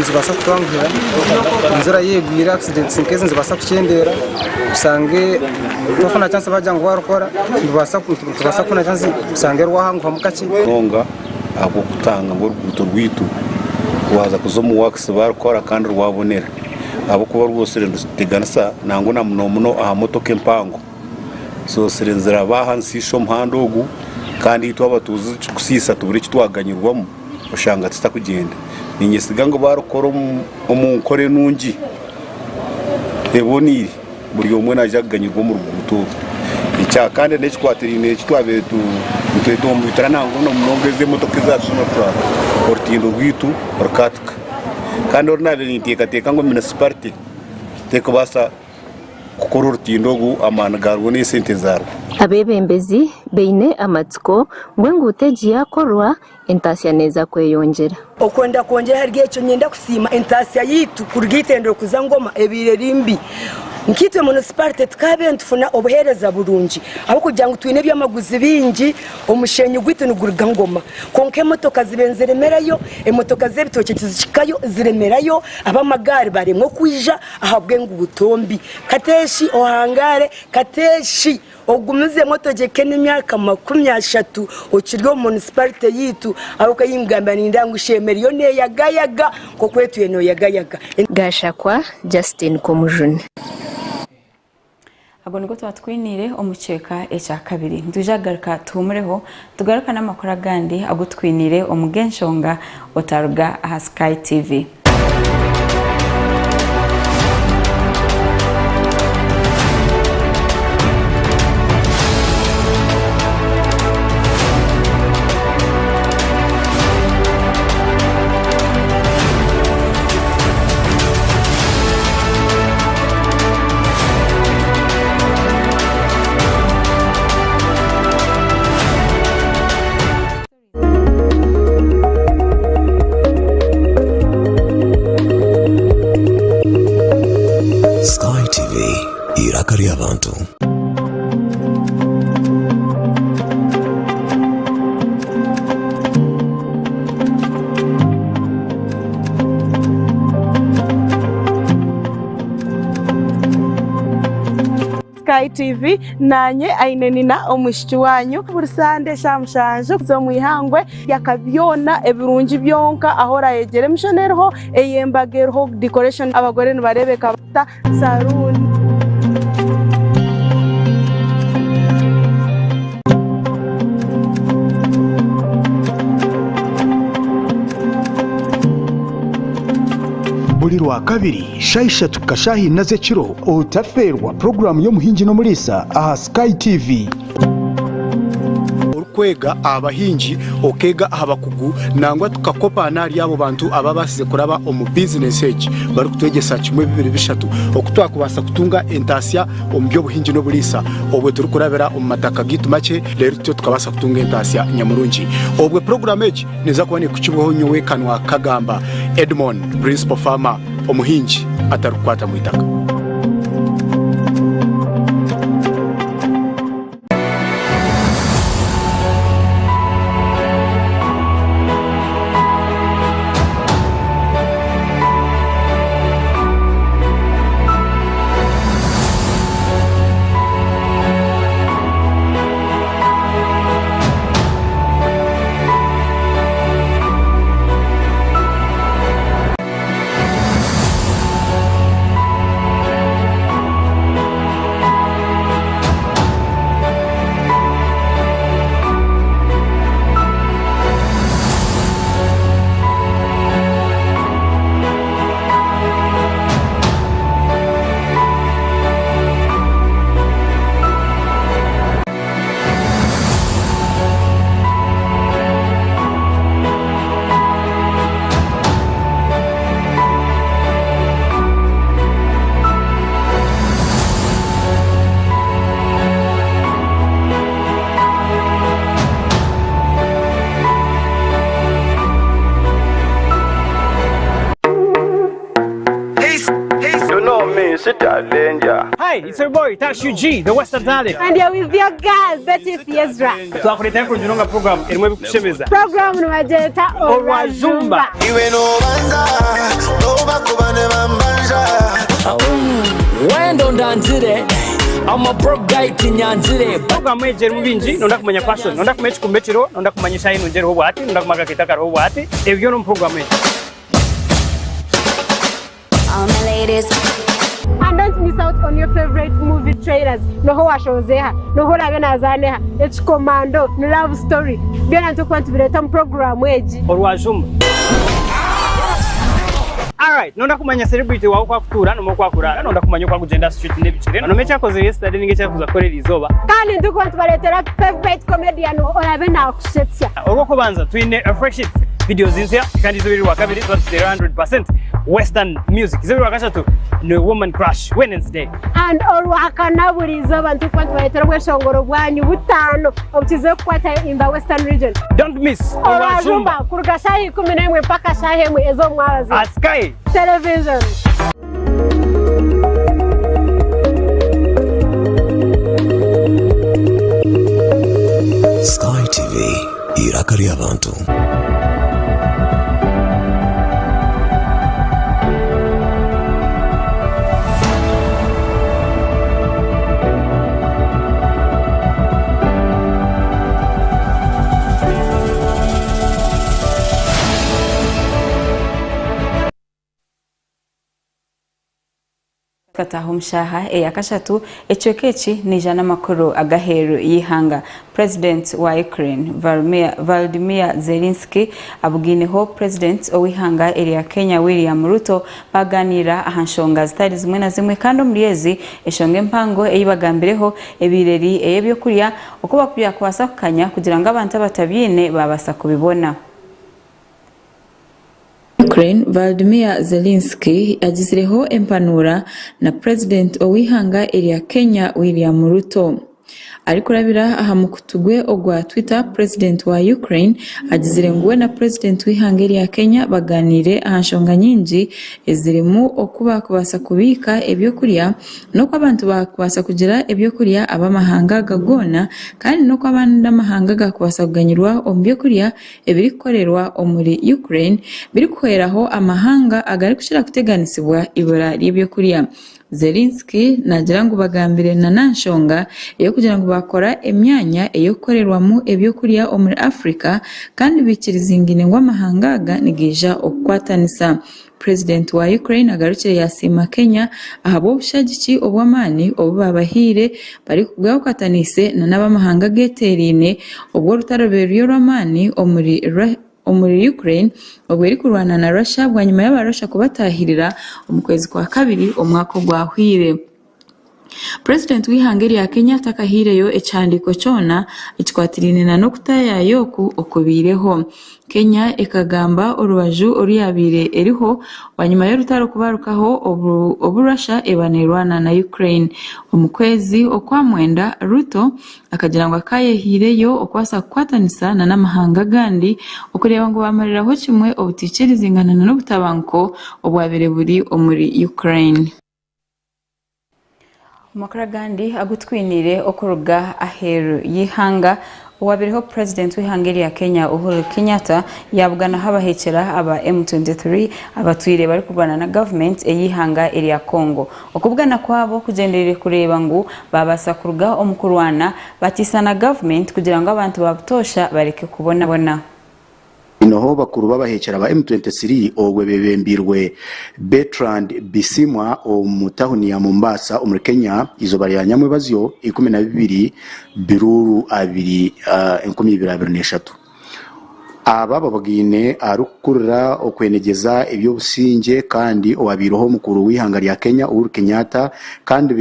zibasa kutwangira inzira yegwira accidents nkeze zibasa kuchendera usange twafana chance bajya ngo barukora tubasa kuna chance usange rwahangu hamukaki nonga abo kutanga ngo rubuto rwitu waza kuzomu works barukora kandi rwabonera abo kuba rwose ruteganisa nango na muno aha motoke mpango so serenzera bahansisho mhandogu kandi itwaba tuzi kusisa tuburi kitwaganyirwamo ushanga tutakugenda ninyesiga ngo barukora umunkore nungi eboniri buri omwe najaganyirwa mu rubuto icya kandi n'ekwatirine kitwabe tu mu bitranango no mnongeze motoka zacu no twa ortindo rwitu orkatuka kandi ornabe niteka ngo municipality teko basa kukora ortindo gu amana garwo ne sente zaro abebembezi beine amatsiko ngwengu uteji yakorwa entasiya neza kweyongera okwenda kongera harige cyo nyenda kusima entasiya yitu kurugitendero kuzangoma ebire rimbi nkitwe municipality tukabe ntufuna obuhereza burungi abo kugira ngo twine byamaguzi bingi omushenyi gwitu nuguruga ngoma konke motoka zibenzeremerayo emotoka zebitoke tizishikayo ziremerayo abamagari baremwe kwija ahabwe ngo ubutombi kateshi ohangare kateshi ogumuze motoke n'imyaka 30 okiryo municipality yitu abo kayingamba nindangu shemeriyo ne yagayaga ko kwetu yeno yagayaga Gashakwa Justin Komujune. Ago niko twatwinire omucheka echa kabiri ndujagaruka tumureho tugaruka n'amakuru agandi agutwinire omugenshonga otaruga aha Sky TV. Sky TV irakari abantu. Sky TV nanye ainenina omushiki wanyu bursande shamushanjo zo mwihangwe yakabyona ebirungi byonka ahora yegere mishonerho eyembagerho decoration abagore nibarebeka bata saruni buri rwa kabiri shaisha tukashahi naze kiro utaferwa program yo muhingi no murisa aha Sky TV kwega abahingi okega abakugu nangwa tukakopa nari abo bantu ababasize kuraba omu business age bari kutwegesa kimwe 2-3 okutwakubasa kutunga entasiya ombyo buhingi no burisa obwe turi kurabera omu mataka gitu make rero tyo tukabasa kutunga entasiya nyamurungi obwe program age neza kubone kukibuho nyowe kanwa kagamba Edmond principal farmer omuhingi atarukwata mu itaka. Hi, it's your boy Tashu G, the Western Talent. And you're with your girl, Betty Fiesra. Twakureta ku Junonga program irimo bikushemeza. Program nubajeta Orwajumba. Iwe no banza, no bakubane bambanja. Wendo ndanzire. I'm a broke guy kinyanzire. Program ejeri mubinji nonda kumenya fashion, nonda kumenya kumbetiro, nonda kumanyisha ino njeri ho bati, nonda kumaga kitaka ho bati. Ebyo no program ejeri. All my ladies. And don't miss out on your favorite movie trailers. No ho washozeha, no ho labe nazaneha. It's Commando, no love story. Byona ntukwantu bireta mu program eji. Orwajumba. Alright, nonda kumanya celebrity wawe kwa kutura no kwa kurara, nonda kumanya kwa kugenda street n'ebicire. No mecha koze yesterday ningecha kuza korera izoba. Kandi ntukwantu baretera favorite comedian olabe na kushetsa. Ogo kubanza twine a fresh hit. Videos zinzia kandi zobiri wa kabiri that's 100% Western music. Zobiri wa gatatu no Woman Crush Wednesday. And orwakana burizo bantu kwantu baretera bweshongoro bwanyu butano obutize kwata in the Western region. Don't miss Orwajumba kuruga shahi 11 mpaka shahi mwe ezo mwazi. Sky Television. Sky TV irakari abantu. Kataho mshaha yakashatu echokechi nijana makuru agaheru yihanga. President wa Ukraine Volodymyr Zelensky abugineho President owihanga ya Kenya William Ruto baganira ahanshonga zitari zimwe na zimwe kandi umuriyezi eshonge mpango eyibagambireho ebireri eyebyo kuriya uko bakubya kubasakanya kugira ngo abantu batabyine babasa kubibona. Ukraine Volodymyr Zelensky agizireho empanura na President owihanga ya Kenya William Ruto. Ariko rabira aha mukutugwe ogwa Twitter President wa Ukraine agizirenguwe na President wihanga ya Kenya baganire ahanshonga nyinji ezirimu okuba kubasa kubika ebyo kuriya no kwa abantu bakubasa kugira ebyo kuriya abamahanga gagona kandi no kwa abandi amahanga gakubasa kuganyirwa ombyo kuriya ebiri korerwa omuri Ukraine biri kweraho amahanga agari kushira kuteganisibwa ibora ry'ebyo kuriya. Zelensky nagira ngo bagambire na nanshonga iyo kugira ngo bakora emyanya iyo korerwamo ebyo kuriya omuri Africa kandi bikirizingine ngo amahangaga nigija okwatanisa. President wa Ukraine agarukire yasima Kenya ahabo bushagiki obwamani obubabahire bari kubwaho katanise na nabamahanga geterine obwo rutarobero romani omuri Ukraine obweri kurwana na Russia bwanyuma y'abarusha kubatahirira umukwezi kwa kabiri omwaka gwahwire. President wihangeri ya Kenya takahireyo echandiko chona ikwatirine na nokta yayo ku okubireho. Kenya ekagamba orwaju oriyabire eriho wanyuma y'urutaro kubarukaho oburasha ebanerwana na Ukraine. Omukwezi okwamwenda Ruto akagira ngo akayehireyo okwasa kwatanisa na namahanga gandi okureba ngo bamariraho kimwe obuticirizinganana n'obutabanko obwabere buri omuri Ukraine. Makara gandi agutwinire okuruga aheru yihanga uwabireho President w'ihangeri ya Kenya Uhuru Kenyatta yabugana habahekera aba M23 abatwire bari kurwana na government eyihanga eri ya Congo. Okubugana kwabo kugenderere kureba ngo babasa kuruga omukurwana batisana government kugira ngo abantu babutosha bareke kubona. Inoho bakuru babahekera ba M23 ogwe bebembirwe Bertrand Bisimwa omutahuni ya Mombasa omuri Kenya izo bari ya nyamwe bazyo 12 biruru 2023 aba babagine arukurira okwenegeza ibyo businge kandi owabiroho mukuru w'ihangari ya Kenya Uhuru Kenyatta kandi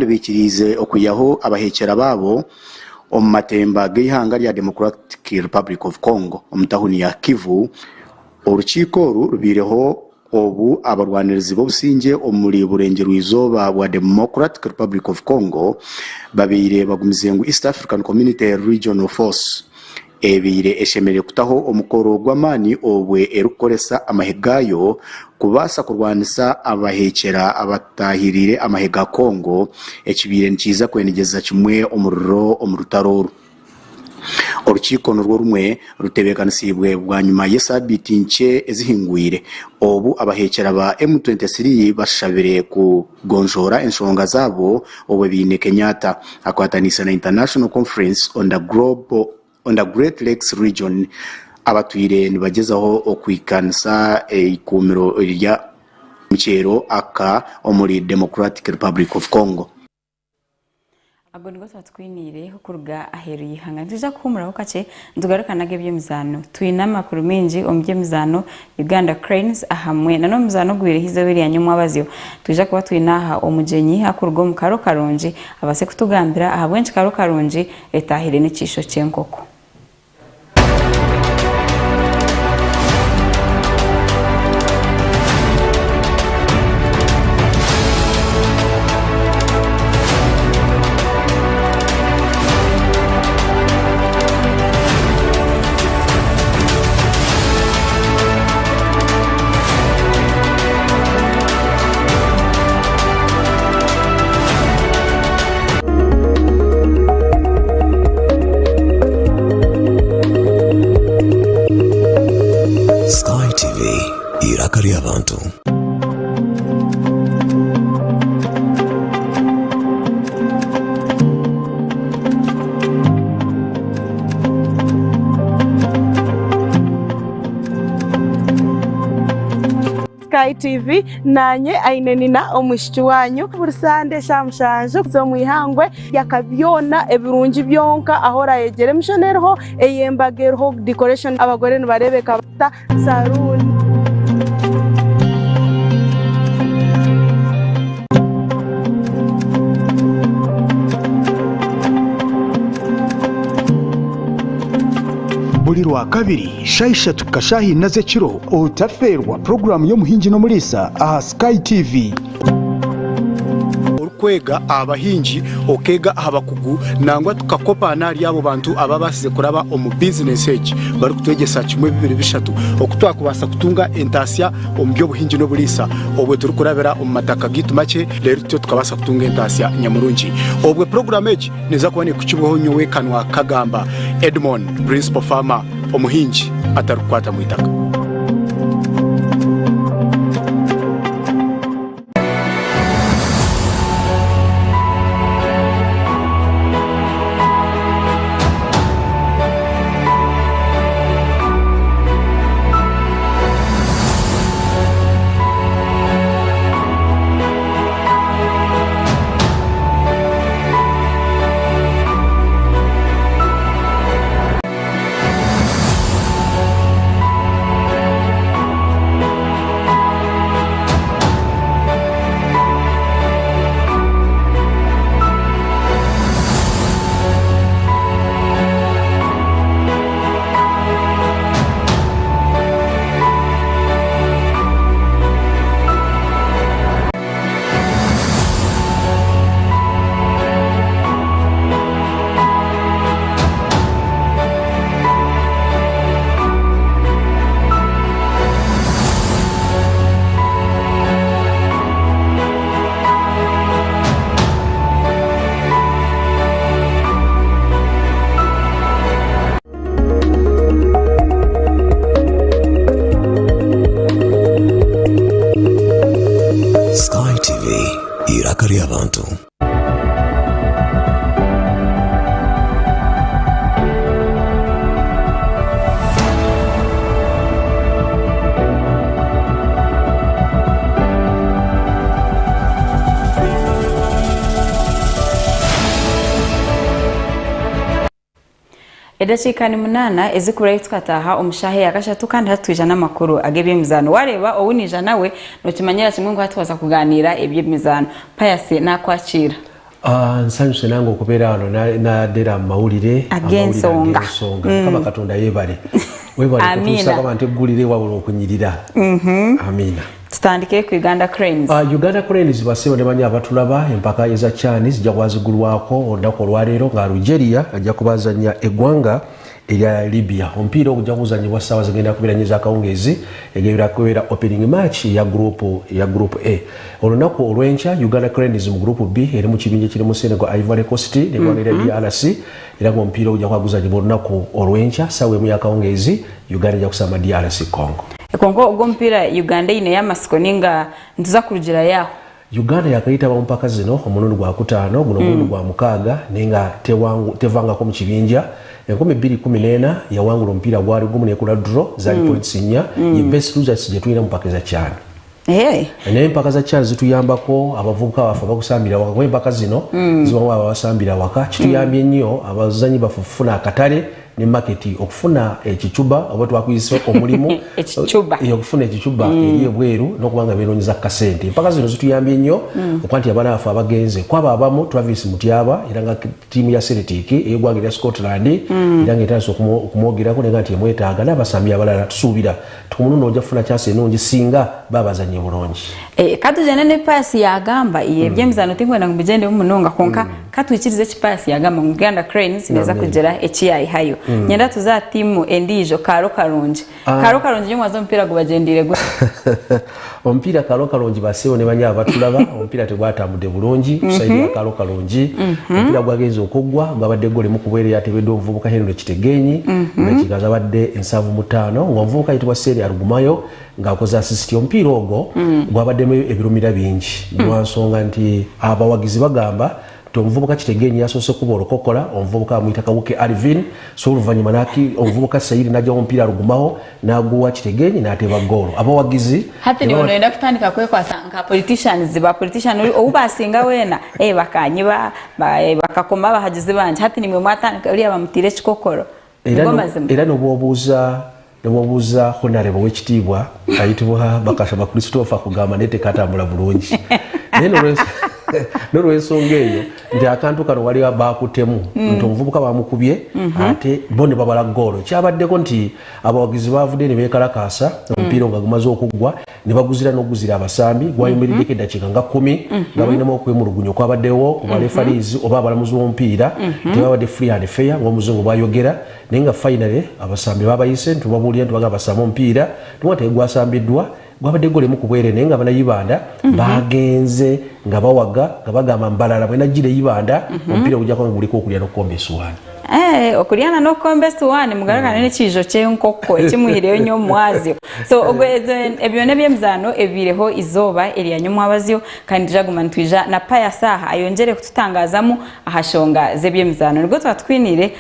bikirize okuyaho abahekera babo omumatemba g'ihanga lya Democratic Republic of Congo omutahuni ya Kivu. Urukiko rubireho obu abarwanirizi b'obusinge omuri burengero izoba bwa Democratic Republic of Congo babire bagumizengu East African Community Regional Force ebire eshemerere kutaho omukoro gw'amani obwe erukoresa amahegayo kubasa kurwanisa abahekera abatahirire amahega Kongo ekibire nikiza kwenegeza kimwe omuriro omurutaroro Orukiko nurwo rumwe rutebekanisiibwe bwa nyuma y'esabiti nke ezihinguire obu abahekera ba M23 bashabire kugonjora enshonga zabo obwe bine Kenyatta akwatanisa na International Conference on the Great Lakes Region abatwire nibagezaho okwikanisa ikumiro rya mchero aka omuri Democratic Republic of Congo. Ago nigo twatwinire kuruga aheru yihanga tuja kumuraho kace ndugarukanaga by'emizano twinama kuru minji ombyemizano Uganda Cranes ahamwe nano mizano gwire hizo biri yanyumwa bazyo tuja kuba twinaha omujenyi hakurgo mu karo karonji abase kutugambira ahabwenshi karo karonji etahire n'ikisho cyenkoko Sky TV irakari abantu. Sky TV nanye ainenina omushiki wanyu bursande shamushanjo zo mwihangwe yakabyona ebirungi byonka ahora yegere mishonerho eyembagerho decoration abagore nibarebeka bata saruni buri rwa kabiri shaisha tukashahi naze kiro utaferwa program yo muhinji no murisa aha Sky TV kwega abahinji okega abakugu nangwa tukakopa nari yabo bantu ababasize kuraba omu business age bari kutwegesa kimwe 2-3 okutwakubasa kutunga entasya ombyo buhinji no burisa obwe turi kurabera omu mataka gitu make rero tyo tukabasa kutunga entasya nyamurungi obwe program age neza kubone kukibuho nyowe kanwa kagamba Edmond principal farmer omuhinji atarukwata mu itaka Sky TV irakari abantu. Edachikani munana ezikura tukataha omushahe yakashatu kandi hatwijana makuru agebye mizano wareba owunija nawe no kimanyira kimwe ngo hatwaza kuganira ebye mizano payase nakwakira nsanyuse nango kubera hano na dera mawulire agensonga kama katonda yebale webale kutusaka abantu egulire wabula okunyirira amina tutandike ku Uganda Cranes Uganda Cranes basibo ne banya abatulaba empaka eza chani zijja kwazigulwako ondako olwaleero nga Algeria ajja kubazanya eggwanga erya Libya. Omupiira ogujja kuzanyibwa ssaawa zigenda kubeera za kawungezi egenda kubeera opening match ya group A. Olunaku olw'enkya Uganda Cranes mu group B eri mu kibinja kirimu Senegal, Ivory Coast ne Rwanda DRC era omupiira ogujja kwaguzanyibwa olunaku olw'enkya ssaawa emu ya kawungezi Uganda ejja kusamba DRC Congo. Kongo ogwo mpira Uganda ine y'amasiko ninga ntuza kurugira yaho. Uganda yakayita bampaka zino omulundi gwa kutaano guno omulundi gwa mukaaga nenga tevangako mu kibinja 2014 yawangula omupiira gwali gumu nekula draw zali points 4 ye best losers je tulina mpaka za cyane. Ne mpaka za cyane zituyambako abavubuka bafa bakusambira waka mpaka zino zibawa abasambira waka kituyambye nnyo abazanyi bafufuna akatale ne market okufuna ekichuba oba twakuyisa omulimu okufuna ekichuba eri ebweru n'okubanga beronyiza kasente mpaka zino zituyambye nnyo okwanti abana bafa abagenze kwaba abamu Travis Mutyaba era nga tiimu ya Celtic ey'eggwanga erya Scotland era nga etandise okumwogerako ne nga nti emwetaaga n'abasambi abalala tusuubira tukumununo ojja kufuna chance ennungi singa babazanye bulungi. Katujana ne pasi yagamba ebyemizano tingwenda ngubijende munonga konka katwikirize kipasi yagamba mu Uganda Cranes neza kugera ekiyayi hayo nyenda tuza timu endijo Karo Kalonji nyumwazo mpira gubagendire gute ompira Karo Kalonji basewo ne banya abatulaba ompira tegwatambude bulungi kusaidia Karo Kalonji ompira gwagenze okugwa ngabadde gole mu kubwere yatebedde omuvubuka Henry Kitegenyi nekigaza badde ensavu mutano ng'omuvubuka yitibwa Seri Arugumayo ng'akoze assist ompira ogwo gwabaddemu ebirumira bingi lwansonga nti abawagizi bagamba omuvubuka Kitegenyi yasoose kuba olukokola omuvubuka amuyita Kawuke Alvin so oluvannyuma naki omuvubuka Sayiri najja omupiira alugumawo n'aguwa Kitegenyi n'ateba goolo abawagizi hati ni onoenda kutandika kwekwasa nka politician oba asinga wena bakanyiba bakakoma bahagizi banje hati nimwe mwatandika oli abamutire ekikokoro era nobuuza honorable w'ekitiibwa ayitibwa Bakashaba Christopher kugamba netekatambula bulungi n'olwensonga eyo nti akantu kano wali bakutemu nti omuvubuka bamukubye ate bone babala goolo kyabaddeko nti abawagizi bavudde ne beekalakaasa omupiira nga gumaze okuggwa ne baguzira n'oguzira abasambi gwayimiriddeko eddakiika nga 10 nga balinamu okwemulugunya okwabaddewo ku balefarizi oba abalamuzi b'omupiira tebabadde free and fair ng'omuzungu bwayogera naye nga finally abasambi babayise nti babuulira nti bagamba basamba omupiira niwa tegwasambiddwa gwabadde gole mu kubwere naye nga banayibanda bagenze nga bawaga nga bagamba mbalala bwena gire yibanda omupiira gujja kwa guliko okulya n'okukomba essuwaani okulyana n'okukomba essuwaani mugalagana n'ekiijo ky'enkoko ekimuhireyo nnyo omwazyo so ebyo n'ebyemizaano ebiireho izooba erya mwabazyo kandi jaguma ntwija na paya saha ayongere kututangazamu ahashonga z'ebyemizaano nibwo twatwinire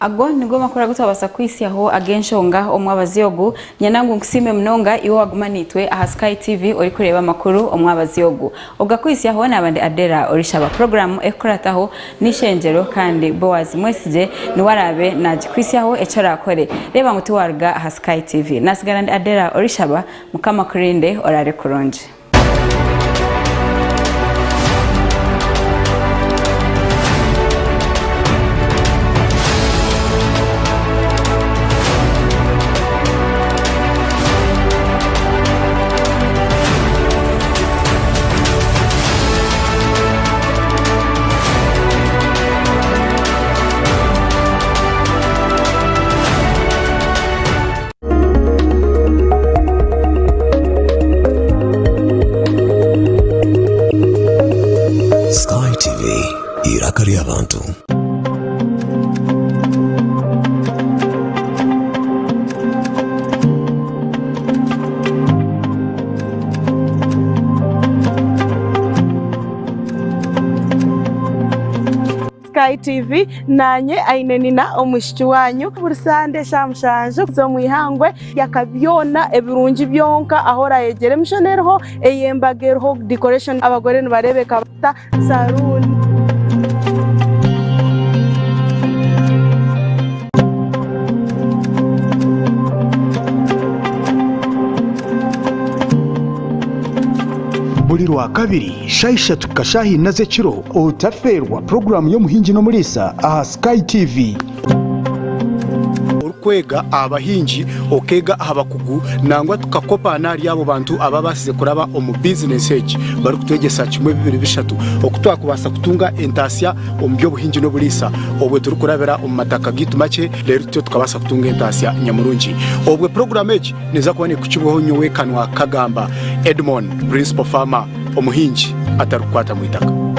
ago nigo makora gutabasa kwisiaho agenshonga omwabaziogu nyanangu nkusime mnonga iwo wagumanitwe aha Sky TV ori kureba makuru omwabaziogu ogakwisiaho nabandi adera orishaba program ekorataho nishenjero kandi Boaz Mwesije ni warabe nagikwisiaho echara kore reba muti warga aha Sky TV nasigarandi adera orishaba mukama kurinde orare kuronje. Sky TV nanye aine nina omushiki wanyu bursande shamushanju zo mwihangwe yakabyona ebirungi byonka ahora yegere mishonerho eyembagerho decoration abagore nibarebeka bata salon. buri rwa kabiri shaisha tukashahi naze kiro utaferwa program yo muhingi no murisa aha Sky TV kwega abahingi okega abakugu nangwa tukakopa nari abo bantu ababasize kuraba omu business age bari kutwegesa kimwe bibiri bishatu okutwakubasa kutunga entasia omu byobuhingi no burisa obwe turi kurabera omu mataka gitu make rero tyo tukabasa kutunga entasia nyamurungi obwe program age neza kubone kukiboho nyowe kanwa kagamba Edmond principal farmer omuhingi atarukwata mwitaka.